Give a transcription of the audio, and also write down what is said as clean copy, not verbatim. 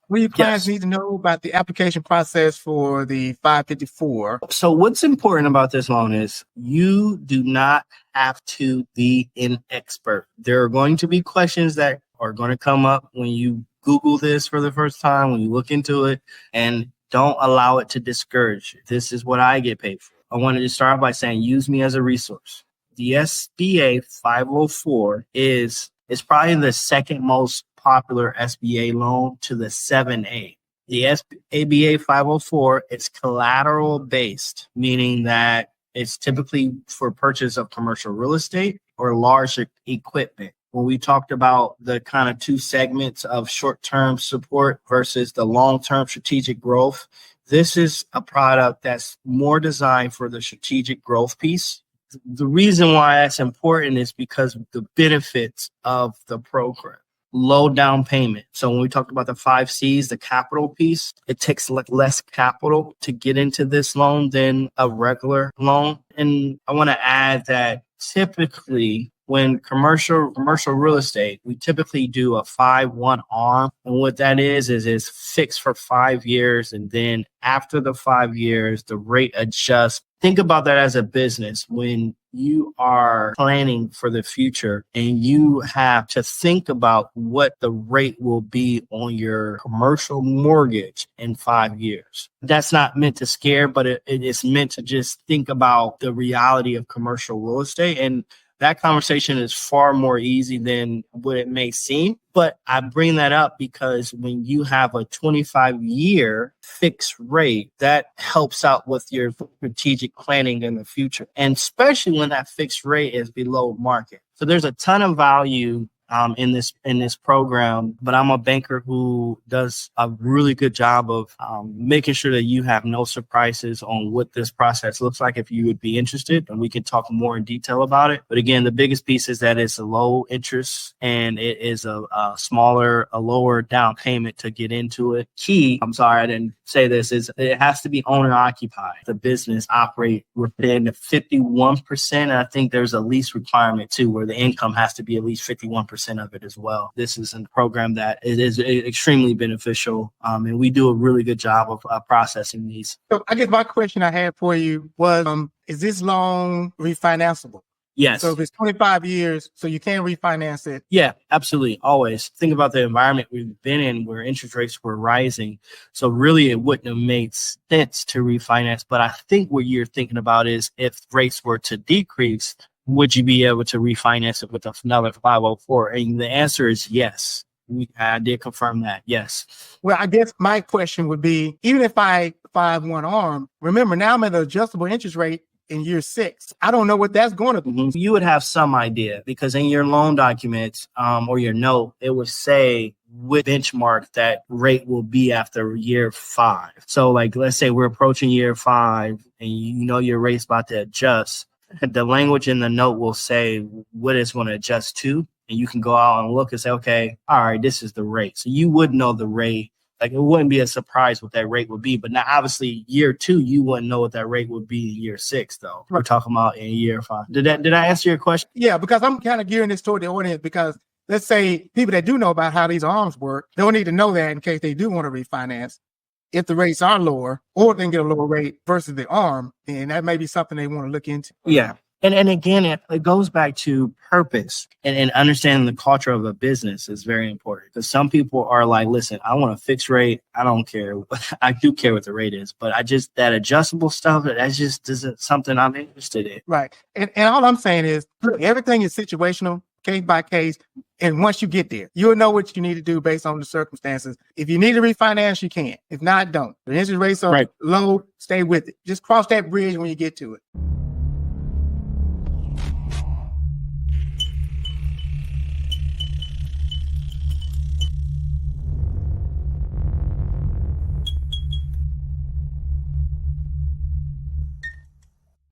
What do your clients Yes. need to know about the application process for the 554? So what's important about this loan is you do not have to be an expert. There are going to be questions that are going to come up when you Google this for the first time, when you look into it, and don't allow it to discourage you. This is what I get paid for. I wanted to start by saying, use me as a resource. The SBA 504 is probably the second most popular SBA loan to the 7A. The ABA 504 is collateral based, meaning that it's typically for purchase of commercial real estate or large equipment. When we talked about the kind of two segments of short-term support versus the long-term strategic growth, this is a product that's more designed for the strategic growth piece. The reason why that's important is because of the benefits of the program. Low down payment. So when we talked about the 5 C's, the capital piece, it takes less capital to get into this loan than a regular loan. And I want to add that typically when commercial real estate, we typically do a 5-1 arm. And what that is it's fixed for 5 years. And then after the 5 years, the rate adjusts. Think about that as a business. When you are planning for the future and you have to think about what the rate will be on your commercial mortgage in 5 years. That's not meant to scare, but it is meant to just think about the reality of commercial real estate. And that conversation is far more easy than what it may seem. But I bring that up because when you have a 25-year fixed rate, that helps out with your strategic planning in the future. And especially when that fixed rate is below market. So there's a ton of value in this program, but I'm a banker who does a really good job of making sure that you have no surprises on what this process looks like if you would be interested, and we can talk more in detail about it. But again, the biggest piece is that it's a low interest and it is a lower down payment to get into it. I'm sorry, I didn't say this, is it has to be owner occupied. The business operate within 51%. And I think there's a lease requirement too, where the income has to be at least 51% of it as well. This is a program that it is extremely beneficial, and we do a really good job of processing these. So I guess my question I had for you was, is this loan refinanceable? Yes. So if it's 25 years, so you can refinance it? Yeah, absolutely. Always. Think about the environment we've been in where interest rates were rising. So really it wouldn't have made sense to refinance. But I think what you're thinking about is if rates were to decrease, would you be able to refinance it with another 504? And the answer is yes. I did confirm that. Yes. Well, I guess my question would be, even if I 5-1 arm, remember now I'm at an adjustable interest rate in year 6. I don't know what that's going to be. Mm-hmm. You would have some idea because in your loan documents or your note, it would say what benchmark that rate will be after year 5. So like, let's say we're approaching year 5 and you know your rate's about to adjust. The language in the note will say what it's going to adjust to, and you can go out and look and say, okay, all right, this is the rate. So you would know the rate. Like it wouldn't be a surprise what that rate would be. But now, obviously, year 2, you wouldn't know what that rate would be in year 6, though. We're talking about in year 5. Did I answer your question? Yeah, because I'm kind of gearing this toward the audience because let's say people that do know about how these arms work, they'll need to know that in case they do want to refinance. If the rates are lower or they can get a lower rate versus the arm, then that may be something they want to look into. Yeah. And again, it goes back to purpose and understanding the culture of a business is very important because some people are like, listen, I want a fixed rate. I don't care. I do care what the rate is, but that adjustable stuff, that just isn't something I'm interested in. Right. And all I'm saying is look, everything is situational, case by case. And once you get there, you'll know what you need to do based on the circumstances. If you need to refinance, you can. If not, don't. The interest rates are low, stay with it. Just cross that bridge when you get to it.